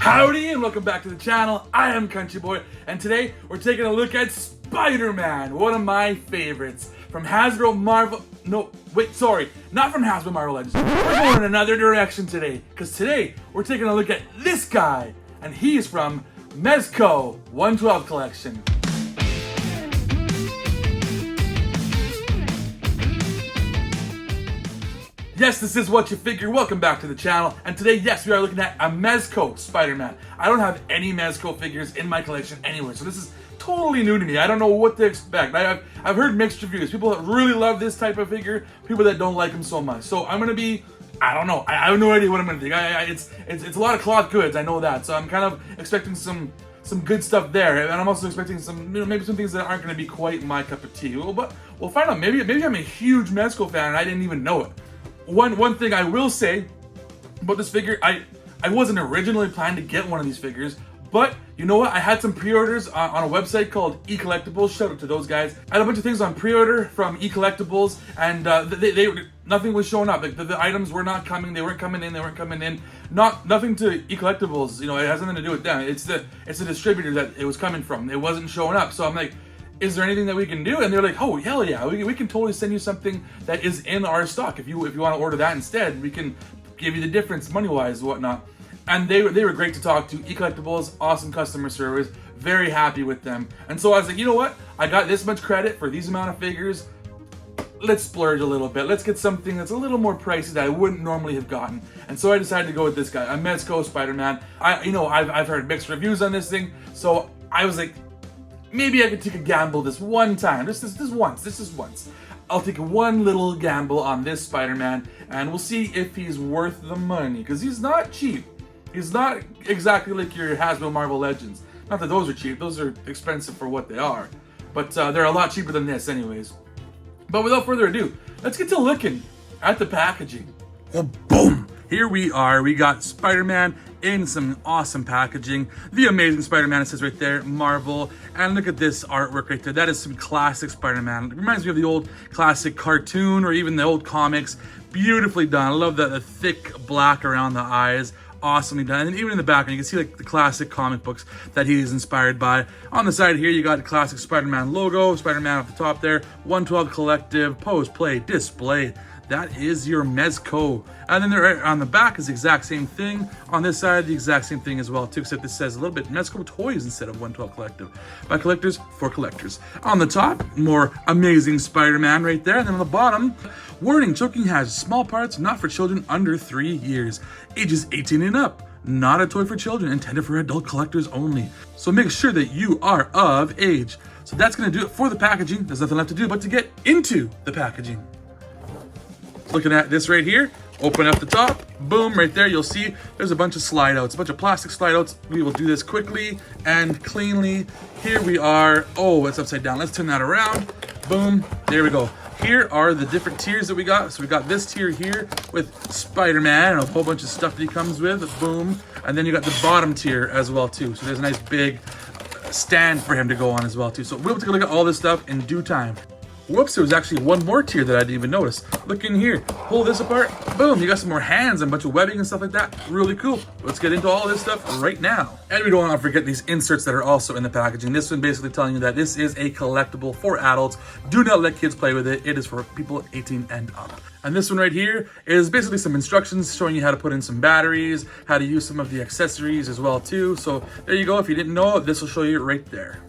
Howdy and welcome back to the channel. I am Country Boy, and today we're taking a look at Spider-Man, one of my favorites from Hasbro Marvel. No, wait, sorry, not from Hasbro Marvel Legends. We're going in another direction today, because today we're taking a look at this guy, and he's from Mezco 112 collection. Yes, this is Whatcha Figure. Welcome back to the channel. And today, yes, we are looking at a Mezco Spider-Man. I don't have any Mezco figures in my collection anywhere, so this is totally new to me. I don't know what to expect. I've heard mixed reviews. People that really love this type of figure, people that don't like him so much. So I'm gonna be, I don't know. I have no idea what I'm gonna think. It's a lot of cloth goods. I know that. So I'm kind of expecting some good stuff there, and I'm also expecting some, maybe some things that aren't gonna be quite my cup of tea. Well, but we'll find out. Maybe I'm a huge Mezco fan and I didn't even know it. One thing I will say about this figure, I wasn't originally planning to get one of these figures, but you know what? I had some pre-orders on a website called eCollectibles. Shout out to those guys. I had a bunch of things on pre-order from eCollectibles, and nothing was showing up. Like the items were not coming. They weren't coming in. Nothing to eCollectibles. You know, it has nothing to do with them. It's the distributor that it was coming from. It wasn't showing up. So I'm like, is there anything that we can do? And they're like, oh, hell yeah, we can totally send you something that is in our stock. If you want to order that instead, we can give you the difference money-wise and whatnot. And they were great to talk to. eCollectibles, awesome customer service, very happy with them. And so I was like, you know what? I got this much credit for these amount of figures. Let's splurge a little bit. Let's get something that's a little more pricey that I wouldn't normally have gotten. And so I decided to go with this guy, a Mezco Spider-Man. I've heard mixed reviews on this thing, so I was like, maybe I could take a gamble this one time. This is once. I'll take one little gamble on this Spider-Man, and we'll see if he's worth the money, because he's not cheap. He's not exactly like your Hasbro Marvel Legends. Not that those are cheap. Those are expensive for what they are. But they're a lot cheaper than this anyways. But without further ado, let's get to looking at the packaging. Well, boom! Here we are. We got Spider-Man in some awesome packaging. The Amazing Spider-Man, it says right there, Marvel. And look at this artwork right there. That is some classic Spider-Man. It reminds me of the old classic cartoon or even the old comics. Beautifully done. I love the thick black around the eyes. Awesomely done. And even in the background, you can see like the classic comic books that he is inspired by. On the side here, you got the classic Spider-Man logo, Spider-Man at the top there, 112 Collective, pose, play, display. That is your Mezco. And then there on the back is the exact same thing. On this side, the exact same thing as well too, except this says a little bit Mezco Toys instead of 112 Collective. By collectors, for collectors. On the top, more Amazing Spider-Man right there. And then on the bottom, warning, choking has small parts not for children under 3 years. Ages 18 and up. Not a toy for children, intended for adult collectors only. So make sure that you are of age. So that's gonna do it for the packaging. There's nothing left to do but to get into the packaging. Looking at this right here, open up the top, boom, right there, you'll see there's a bunch of slide outs, a bunch of plastic slide outs. We will do this quickly and cleanly. Here we are. Oh, it's upside down. Let's turn that around. Boom, there we go. Here are the different tiers that we got. So we got this tier here with Spider-Man and a whole bunch of stuff that he comes with, boom. And then you got the bottom tier as well too. So there's a nice big stand for him to go on as well too. So we'll take a look at all this stuff in due time. Whoops, there was actually one more tier that I didn't even notice. Look in here, pull this apart, boom, you got some more hands and a bunch of webbing and stuff like that. Really cool. Let's get into all this stuff right now. And we don't want to forget these inserts that are also in the packaging. This one basically telling you that this is a collectible for adults. Do not let kids play with it. It is for people 18 and up. And this one right here is basically some instructions showing you how to put in some batteries, how to use some of the accessories as well too. So there you go. If you didn't know, this will show you right there.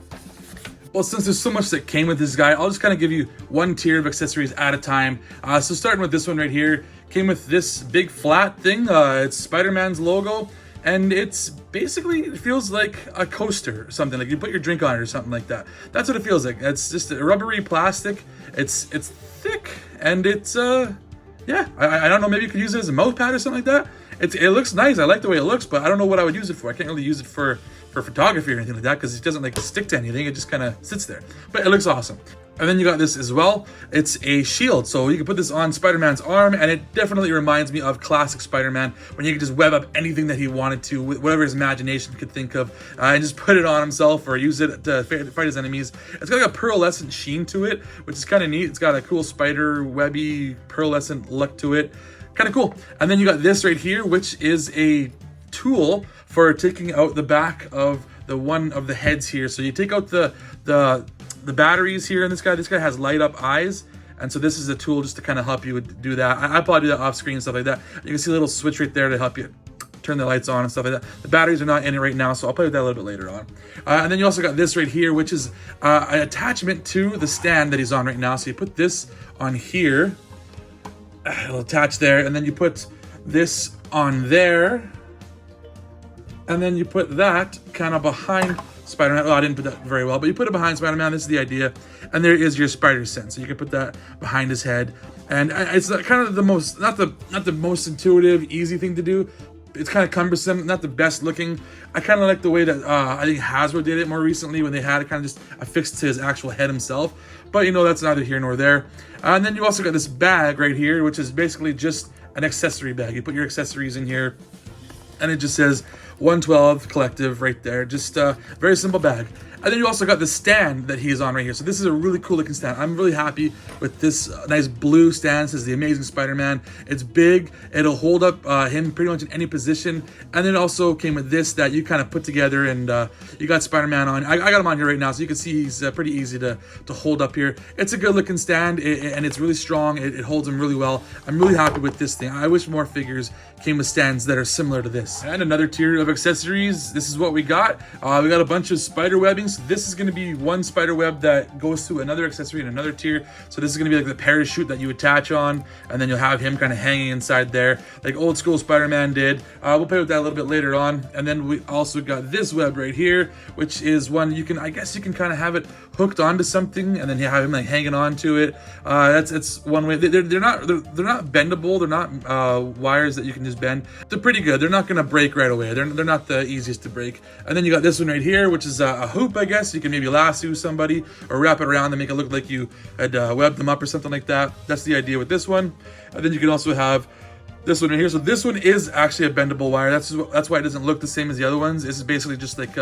Well, since there's so much that came with this guy, I'll just kind of give you one tier of accessories at a time. So starting with this one right here, came with this big flat thing. It's Spider-Man's logo, and it's basically, it feels like a coaster or something. Like you put your drink on it or something like that. That's what it feels like. It's just a rubbery plastic. It's thick, and it's yeah. I don't know. Maybe you could use it as a mouth pad or something like that. It looks nice. I like the way it looks, but I don't know what I would use it for. I can't really use it for photography or anything like that because it doesn't like stick to anything. It just kind of sits there, but it looks awesome. And then you got this as well. It's a shield, so you can put this on Spider-Man's arm, and it definitely reminds me of classic Spider-Man when you could just web up anything that he wanted to, with whatever his imagination could think of, and just put it on himself or use it to fight his enemies. It's got like a pearlescent sheen to it, which is kind of neat. It's got a cool spider webby pearlescent look to it. Kind of cool. And then you got this right here, which is a tool for taking out the back of one of the heads here. So you take out the batteries here, and this guy has light up eyes. And so this is a tool just to kind of help you do that. I probably do that off screen and stuff like that. You can see a little switch right there to help you turn the lights on and stuff like that. The batteries are not in it right now, so I'll play with that a little bit later on. And then you also got this right here, which is an attachment to the stand that he's on right now. So you put this on here, it'll attach there, and then you put this on there, and then you put that kind of behind Spider-Man. Oh, I didn't put that very well, but you put it behind Spider-Man. This is the idea. And there is your spider sense. So you can put that behind his head. And it's kind of the most, not the most intuitive, easy thing to do. It's kind of cumbersome, not the best looking. I kind of like the way that I think Hasbro did it more recently, when they had it kind of just affixed to his actual head himself. But you know, that's neither here nor there. And then you also got this bag right here, which is basically just an accessory bag. You put your accessories in here, and it just says 112 Collective right there. Just a very simple bag. And then you also got the stand that he's on right here. So this is a really cool looking stand. I'm really happy with this nice blue stand. This is the Amazing Spider-Man. It's big. It'll hold up him pretty much in any position. And then it also came with this that you kind of put together, and you got Spider-Man on. I got him on here right now, so you can see he's pretty easy to hold up here. It's a good looking stand, and it's really strong. It holds him really well. I'm really happy with this thing. I wish more figures came with stands that are similar to this. And another tier of accessories. This is what we got. We got a bunch of spider webbing. So this is going to be one spider web that goes to another accessory in another tier. So this is going to be like the parachute that you attach on, and then you'll have him kind of hanging inside there, like old school Spider-Man did. We'll play with that a little bit later on. And then we also got this web right here, which is one you can, I guess you can kind of have it hooked onto something, and then you have him like hanging on to it. It's one way. They're not bendable. They're not wires that you can just bend. They're pretty good. They're not going to break right away. They're not the easiest to break. And then you got this one right here, which is a hoop, I guess. You can maybe lasso somebody or wrap it around and make it look like you had webbed them up or something like that. That's the idea with this one. And then you can also have this one right here. So this one is actually a bendable wire. That's why it doesn't look the same as the other ones. This is basically just like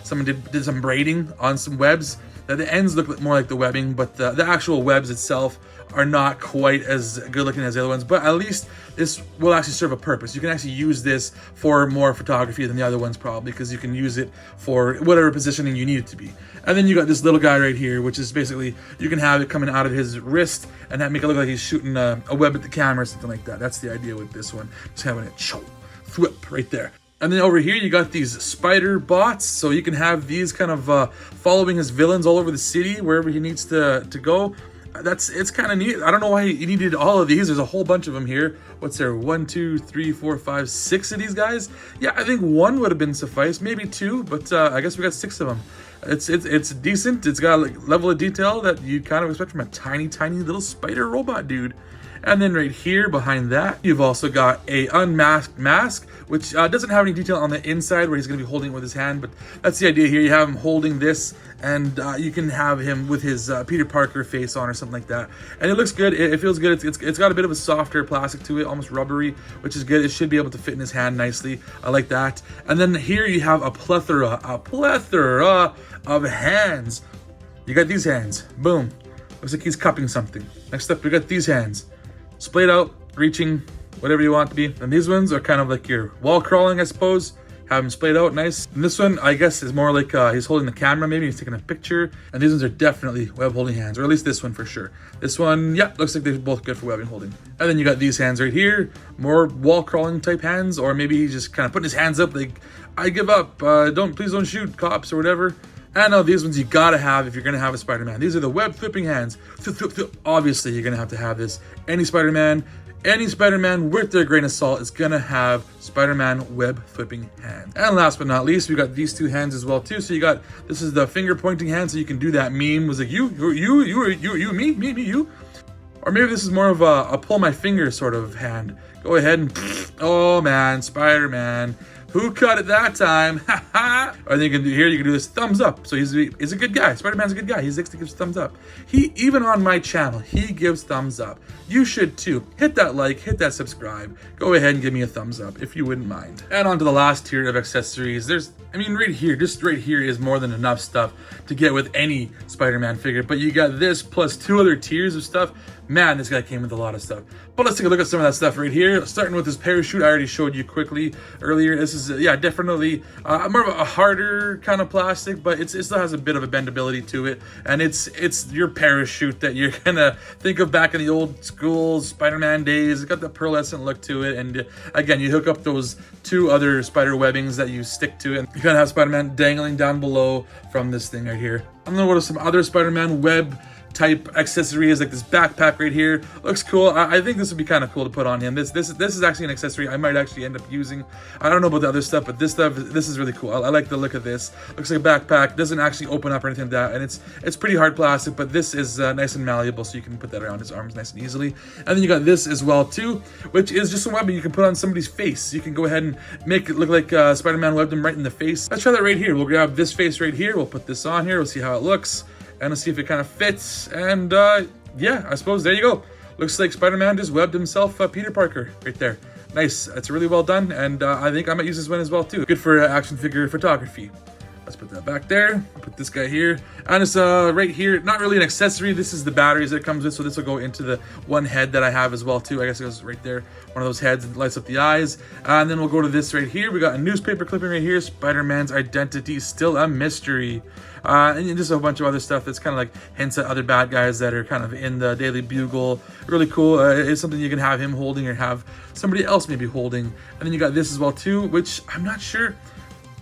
someone did some braiding on some webs. The ends look more like the webbing, but the actual webs itself are not quite as good looking as the other ones. But at least this will actually serve a purpose. You can actually use this for more photography than the other ones, probably, because you can use it for whatever positioning you need it to be. And then you got this little guy right here, which is basically, you can have it coming out of his wrist and that make it look like he's shooting a web at the camera or something like that. That's the idea with this one. Just having it thwip right there. And then over here, you got these spider bots. So you can have these kind of following his villains all over the city, wherever he needs to go. It's kind of neat. I don't know why he needed all of these. There's a whole bunch of them here. What's there? 1, 2, 3, 4, 5, 6 of these guys. Yeah, I think one would have been suffice, maybe two, but I guess we got 6 of them. It's decent. It's got a level of detail that you kind of expect from a tiny little spider robot dude. And then right here behind that, you've also got a unmasked mask, which doesn't have any detail on the inside where he's going to be holding it with his hand, but that's the idea here. You have him holding this, and you can have him with his Peter Parker face on or something like that. And it looks good. It feels good. It's got a bit of a softer plastic to it, almost rubbery, which is good. It should be able to fit in his hand nicely. I like that. And then here you have a plethora of hands. You got these hands. Boom. Looks like he's cupping something. Next up, we got these hands. Splayed out, reaching, whatever you want to be. And these ones are kind of like your wall crawling, I suppose. Have them splayed out nice. And this one, I guess, is more like he's holding the camera, maybe he's taking a picture. And these ones are definitely web holding hands, or at least this one for sure. This one, yeah, looks like they're both good for webbing holding. And then you got these hands right here, more wall crawling type hands, or maybe he's just kind of putting his hands up like, I give up, please don't shoot cops or whatever. And now these ones you gotta have if you're gonna have a Spider-Man. These are the web flipping hands. Obviously, you're gonna have this. Any Spider-Man worth their grain of salt is gonna have Spider-Man web flipping hands. And last but not least, we got these two hands as well too. So you got, this is the finger pointing hand, so you can do that meme. Was like you, me, you. Or maybe this is more of a pull my finger sort of hand. Go ahead and, oh man, Spider-Man. Who cut it that time? Or then you can do here, you can do this thumbs up. So he's a good guy. Spider-Man's a good guy. He likes to give thumbs up. Even on my channel, he gives thumbs up. You should too. Hit that like, hit that subscribe. Go ahead and give me a thumbs up if you wouldn't mind. And on to the last tier of accessories. Right here, just right here is more than enough stuff to get with any Spider-Man figure. But you got this plus 2 other tiers of stuff. Man, this guy came with a lot of stuff. But let's take a look at some of that stuff right here. Starting with this parachute, I already showed you quickly earlier. This is, yeah, definitely more of a harder kind of plastic, but it still has a bit of a bendability to it. And it's your parachute that you're gonna think of back in the old school Spider-Man days. It's got the pearlescent look to it. And again, you hook up those two other spider webbings that you stick to it. And you kind of have Spider-Man dangling down below from this thing right here. I'm gonna go to some other Spider-Man web type accessories, like this backpack right here. Looks cool. I think this would be kind of cool to put on him. This is actually an accessory I might actually end up using. I don't know about the other stuff, but this is really cool. I like the look of this. Looks like a backpack. Doesn't actually open up or anything like that, and it's pretty hard plastic, but this is nice and malleable, so you can put that around his arms nice and easily. And then you got this as well too, which is just a weapon you can put on somebody's face. You can go ahead and make it look like Spider-Man webbed him right in the face. Let's try that right here. We'll grab this face right here. We'll put this on here. We'll see how it looks. And let's see if it kind of fits. And yeah, I suppose there you go. Looks like Spider-Man just webbed himself Peter Parker right there. Nice. It's really well done. And I think I might use this one as well too. Good for action figure photography. Let's put that back there. Put this guy here. And it's right here, not really an accessory. This is the batteries that it comes with. So this will go into the one head that I have as well too. I guess it goes right there. One of those heads that lights up the eyes. And then we'll go to this right here. We got a newspaper clipping right here. Spider-Man's identity still a mystery. And just a bunch of other stuff that's kind of like hints at other bad guys that are kind of in the Daily Bugle. Really cool. It's something you can have him holding or have somebody else maybe holding. And then you got this as well too, which I'm not sure.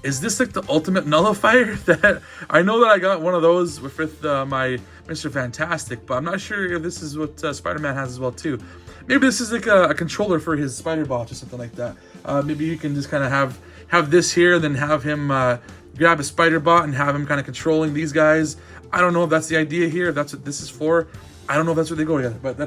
Is this like the ultimate nullifier? That I know that I got one of those with my Mr. Fantastic, but I'm not sure if this is what Spider-Man has as well too. Maybe this is like a controller for his spider bot or something like that. Maybe you can just kind of have this here and then have him grab a spider bot and have him kind of controlling these guys. I don't know if that's the idea here, if that's what this is for. I don't know if that's what they go together, but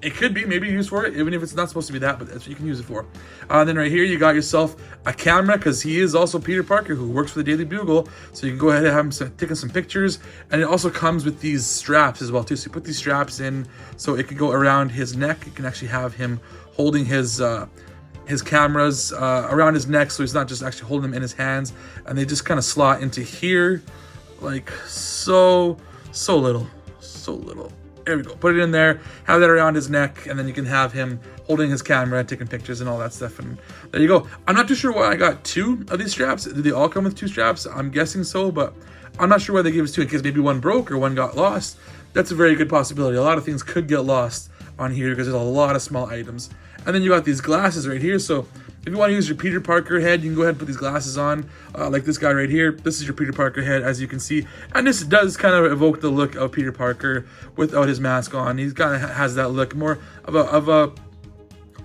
it could be maybe used for it, even if it's not supposed to be that, but that's what you can use it for. Then right here, you got yourself a camera, because he is also Peter Parker, who works for the Daily Bugle, so you can go ahead and have him taking some pictures. And it also comes with these straps as well too, so you put these straps in so it can go around his neck. You can actually have him holding his cameras around his neck, so he's not just actually holding them in his hands, and they just kind of slot into here like so little. There we go. Put it in there, have that around his neck, and then you can have him holding his camera, taking pictures and all that stuff. And there you go. I'm not too sure why I got two of these straps. Did they all come with two straps? I'm guessing so, but I'm not sure why they gave us two, in case maybe one broke or one got lost. That's a very good possibility. A lot of things could get lost on here because there's a lot of small items. And then you got these glasses right here. So if you want to use your Peter Parker head, you can go ahead and put these glasses on, like this guy right here. This is your Peter Parker head, as you can see. And this does kind of evoke the look of Peter Parker without his mask on. He kind of has that look, more of a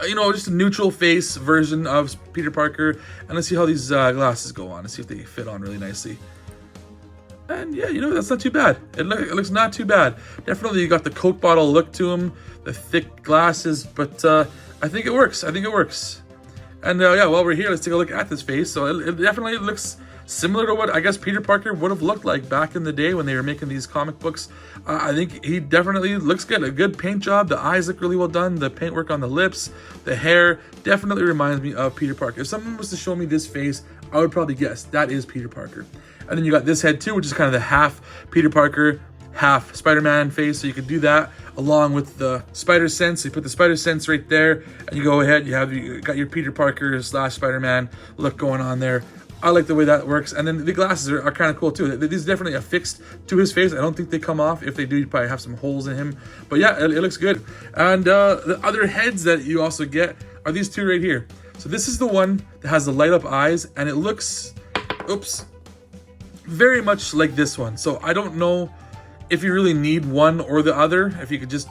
you know, just a neutral face version of Peter Parker. And let's see how these glasses go on. Let's see if they fit on really nicely. And yeah, you know, that's not too bad. It looks not too bad. Definitely you got the Coke bottle look to him, the thick glasses, but I think it works. And yeah, while we're here, let's take a look at this face. So it definitely looks similar to what I guess Peter Parker would have looked like back in the day when they were making these comic books. I think he definitely looks good. A good paint job. The eyes look really well done. The paintwork on the lips, the hair definitely reminds me of Peter Parker. If someone was to show me this face, I would probably guess that is Peter Parker. And then you got this head too, which is kind of the half Peter Parker, half Spider-Man face. So you could do that along with the spider sense. So you put the spider sense right there, and you go ahead, you got your Peter Parker / Spider-Man look going on there. I like the way that works. And then the glasses are kind of cool too. These definitely affixed to his face. I don't think they come off. If they do, you probably have some holes in him. But yeah, it looks good. And the other heads that you also get are these two right here. So this is the one that has the light up eyes, and it looks, very much like this one. So I don't know if you really need one or the other. If you could just,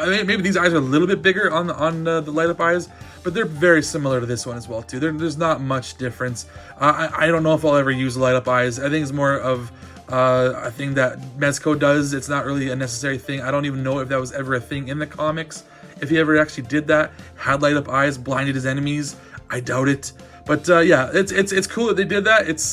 maybe these eyes are a little bit bigger on the light up eyes, but they're very similar to this one as well too. There's not much difference. I don't know if I'll ever use light up eyes. I think it's more of a thing that Mezco does. It's not really a necessary thing. I don't even know if that was ever a thing in the comics. If he ever actually did that, had light up eyes, blinded his enemies, I doubt it. But yeah, it's cool that they did that. It's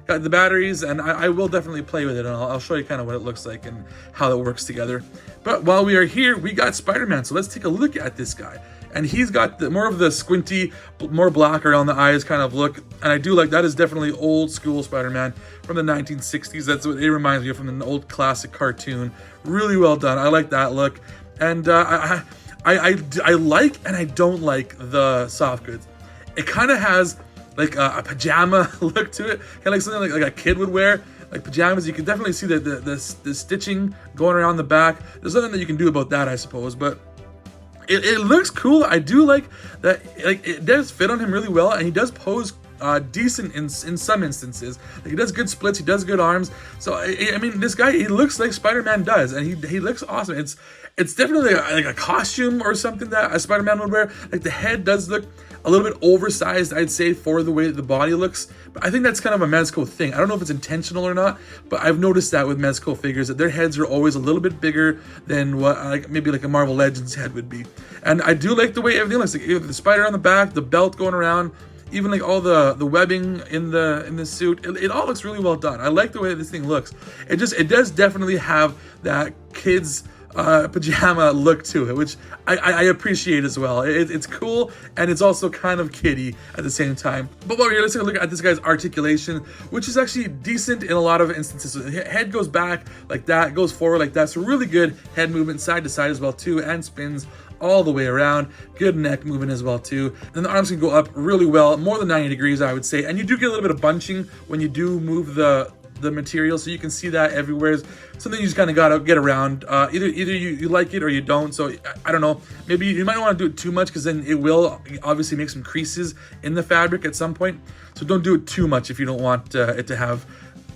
got the batteries, and I will definitely play with it, and I'll show you kind of what it looks like and how that works together. But while we are here, we got Spider-Man, so let's take a look at this guy. And he's got more of the squinty, more black around the eyes kind of look, and I do like that. Is definitely old school Spider-Man from the 1960s. That's what it reminds me of, from an old classic cartoon. Really well done. I like that look. And I like and I don't like the soft goods. It kind of has like a pajama look to it, kind of like something like a kid would wear, like pajamas. You can definitely see the stitching going around the back. There's nothing that you can do about that, I suppose, but it looks cool. I do like that. Like, it does fit on him really well, and he does pose decent in some instances. Like, he does good splits, he does good arms. So I mean, this guy, he looks like Spider-Man does, and he looks awesome. It's definitely like a costume or something that a Spider-Man would wear. Like, the head does look a little bit oversized, I'd say, for the way that the body looks. But I think that's kind of a Mezco thing. I don't know if it's intentional or not, but I've noticed that with Mezco figures, that their heads are always a little bit bigger than what maybe like a Marvel Legends head would be. And I do like the way everything looks. Like, the spider on the back, the belt going around, even like all the webbing in the suit, it all looks really well done. I like the way this thing looks. It does definitely have that kid's pajama look to it, which I appreciate as well. It's cool, and it's also kind of kiddie at the same time. But while we're here, let's take a look at this guy's articulation, which is actually decent in a lot of instances. So the head goes back like that, goes forward like that, so really good head movement side to side as well too, and spins all the way around. Good neck movement as well too. Then the arms can go up really well, more than 90 degrees, I would say, and you do get a little bit of bunching when you do move the material, so you can see that everywhere. Is something you just kind of gotta get around. Either you like it or you don't. So I don't know, maybe you might not want to do it too much, because then it will obviously make some creases in the fabric at some point. So don't do it too much if you don't want it to have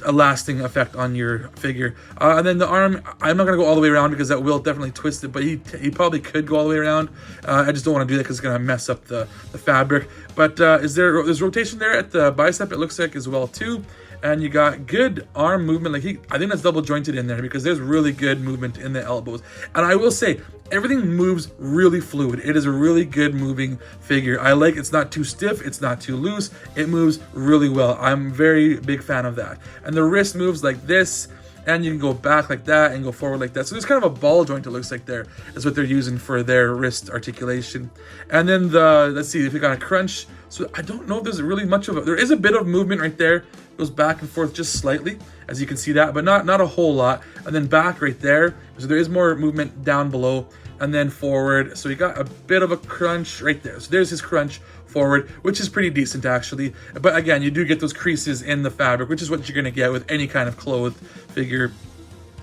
a lasting effect on your figure. And then the arm, I'm not gonna go all the way around because that will definitely twist it, but he probably could go all the way around. I just don't want to do that because it's gonna mess up the fabric. But there's rotation there at the bicep, it looks like, as well too. And you got good arm movement. Like, I think that's double jointed in there, because there's really good movement in the elbows. And I will say, everything moves really fluid. It is a really good moving figure. I like it's not too stiff, it's not too loose. It moves really well. I'm very big fan of that. And the wrist moves like this, and you can go back like that and go forward like that. So there's kind of a ball joint, it looks like, there is what they're using for their wrist articulation. And then let's see if we got a crunch. So I don't know if there's really much of there is a bit of movement right there. It goes back and forth just slightly, as you can see that, but not a whole lot. And then back right there, so there is more movement down below, and then forward. So you got a bit of a crunch right there. So there's his crunch forward, which is pretty decent actually. But again, you do get those creases in the fabric, which is what you're gonna get with any kind of clothed figure.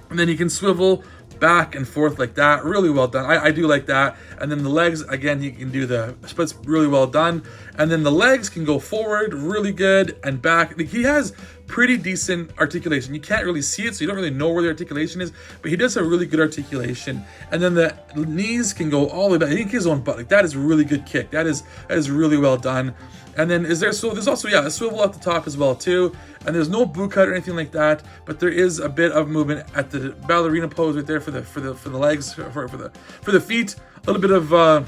And then you can swivel back and forth like that, really well done. I do like that. And then the legs, again, he can do the splits really well done. And then the legs can go forward really good and back. Like, he has pretty decent articulation. You can't really see it, so you don't really know where the articulation is, but he does have really good articulation. And then the knees can go all the way back. He can kick his own butt. Like, that is a really good kick. That is really well done. And then there's also, yeah, a swivel at the top as well too. And there's no boot cut or anything like that, but there is a bit of movement at the ballerina pose right there for the legs, for the feet. A little bit of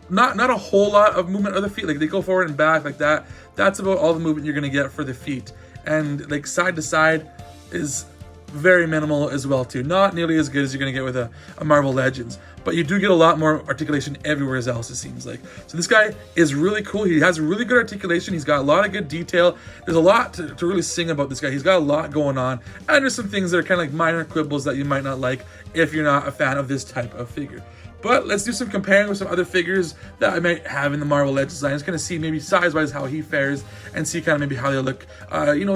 not a whole lot of movement of the feet. Like, they go forward and back like that. That's about all the movement you're gonna get for the feet. And like side to side is very minimal as well too. Not nearly as good as you're gonna get with a Marvel Legends, but you do get a lot more articulation everywhere else, it seems like. So this guy is really cool. He has really good articulation. He's got a lot of good detail. There's a lot to really sing about this guy. He's got a lot going on, and there's some things that are kind of like minor quibbles that you might not like if you're not a fan of this type of figure. But let's do some comparing with some other figures that I might have in the Marvel Legends line. Just kind of see maybe size-wise how he fares, and see kind of maybe how they look,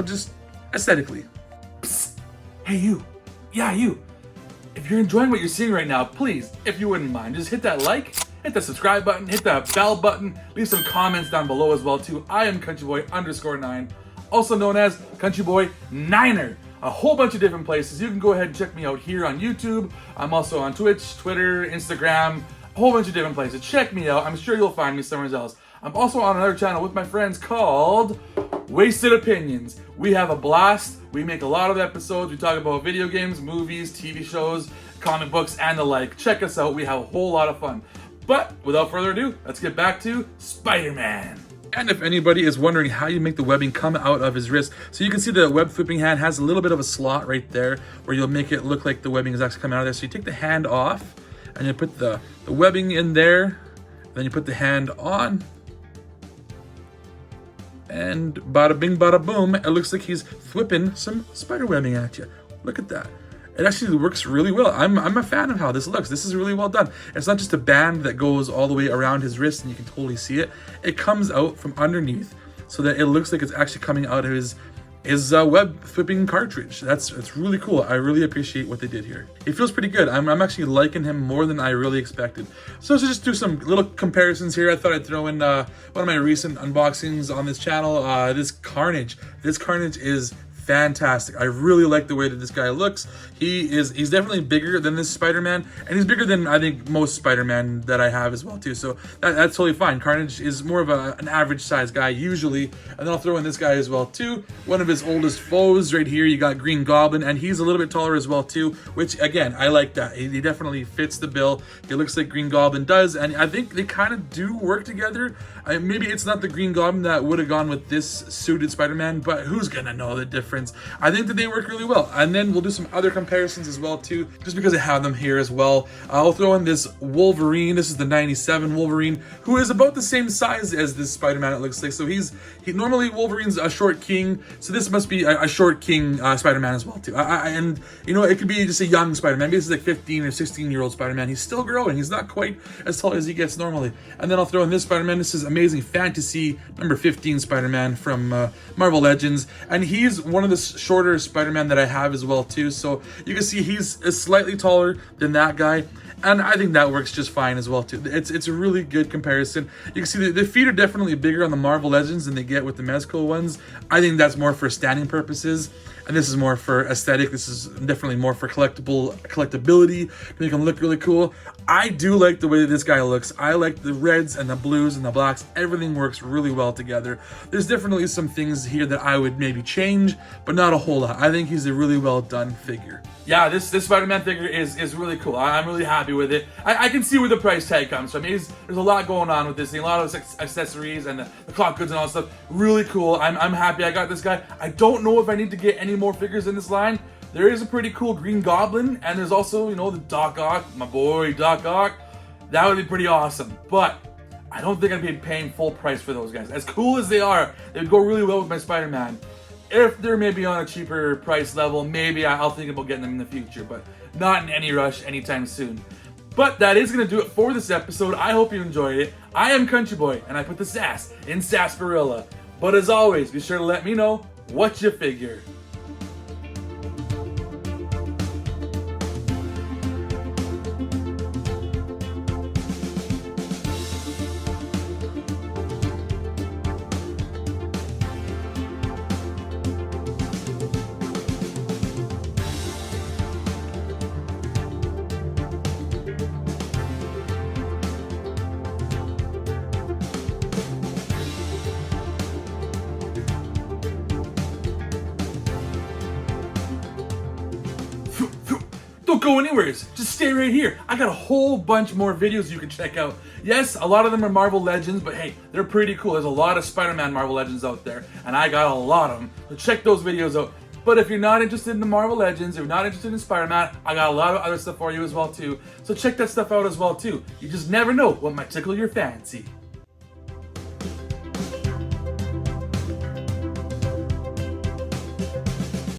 just aesthetically. Psst. Hey, you. Yeah, you. If you're enjoying what you're seeing right now, please, if you wouldn't mind, just hit that like, hit the subscribe button, hit that bell button, leave some comments down below as well too. I am CountryBoy_9, also known as CountryBoyNiner. A whole bunch of different places. You can go ahead and check me out here on YouTube. I'm also on Twitch, Twitter, Instagram, a whole bunch of different places. Check me out. I'm sure you'll find me somewhere else. I'm also on another channel with my friends called Wasted Opinions. We have a blast. We make a lot of episodes. We talk about video games, movies, TV shows, comic books, and the like. Check us out. We have a whole lot of fun. But without further ado, let's get back to Spider-Man. And if anybody is wondering how you make the webbing come out of his wrist, so you can see the web flipping hand has a little bit of a slot right there where you'll make it look like the webbing is actually coming out of there. So you take the hand off and you put the webbing in there, then you put the hand on, and bada bing bada boom, it looks like he's flipping some spider webbing at you. Look at that. it actually works really well. I'm a fan of how this looks. This is really well done. It's not just a band that goes all the way around his wrist and you can totally see it. It comes out from underneath so that it looks like it's actually coming out of his web flipping cartridge. It's really cool. I really appreciate what they did here. It feels pretty good. I'm actually liking him more than I really expected. So to just do some little comparisons here, I thought I'd throw in one of my recent unboxings on this channel. This Carnage. This Carnage is fantastic. I really like the way that this guy looks. He's definitely bigger than this Spider-Man, and he's bigger than I think most Spider-Man that I have as well too. So that's totally fine. Carnage is more of an average size guy usually, and then I'll throw in this guy as well too. One of his oldest foes right here. You got Green Goblin, and he's a little bit taller as well too, which again, I like that. He definitely fits the bill. He looks like Green Goblin does, and I think they kind of do work together. Maybe it's not the Green Goblin that would have gone with this suited Spider-Man, but who's gonna know the difference? I think that they work really well. And then we'll do some other comparisons as well too, just because I have them here as well. I'll throw in this Wolverine. This is the 97 Wolverine, who is about the same size as this Spider-Man, it looks like. So he normally Wolverine's a short king, so this must be a short king Spider-Man as well too. And you know, it could be just a young Spider-Man. Maybe this is like 15 or 16-year-old Spider-Man. He's still growing. He's not quite as tall as he gets normally. And then I'll throw in this Spider-Man. This is Amazing Fantasy number 15 Spider-Man from Marvel Legends, and he's one of the shorter Spider-Man that I have as well too. So you can see he's slightly taller than that guy, and I think that works just fine as well too. It's a really good comparison. You can see the feet are definitely bigger on the Marvel Legends than they get with the Mezco ones. I think that's more for standing purposes, and this is more for aesthetic. This is definitely more for collectability to make them look really cool. I do like the way that this guy looks. I like the reds and the blues and the blacks. Everything works really well together. There's definitely some things here that I would maybe change, but not a whole lot. I think he's a really well done figure. Yeah, this Spider-Man figure is really cool. I'm really happy with it. I can see where the price tag comes from. There's a lot going on with this thing, a lot of accessories and the clock goods and all that stuff. Really cool. I'm happy I got this guy. I don't know if I need to get any more figures in this line. There is a pretty cool Green Goblin, and there's also, you know, the Doc Ock, my boy Doc Ock. That would be pretty awesome, but I don't think I'd be paying full price for those guys. As cool as they are, they would go really well with my Spider-Man. If they're maybe on a cheaper price level, maybe I'll think about getting them in the future, but not in any rush anytime soon. But that is going to do it for this episode. I hope you enjoyed it. I am Country Boy, and I put the sass in Sarsaparilla. But as always, be sure to let me know what you figure. Don't go anywhere, just stay right here. I got a whole bunch more videos you can check out. Yes, a lot of them are Marvel Legends, but hey, they're pretty cool. There's a lot of Spider-Man Marvel Legends out there, and I got a lot of them. So check those videos out. But if you're not interested in the Marvel Legends, if you're not interested in Spider-Man, I got a lot of other stuff for you as well too. So check that stuff out as well too. You just never know what might tickle your fancy.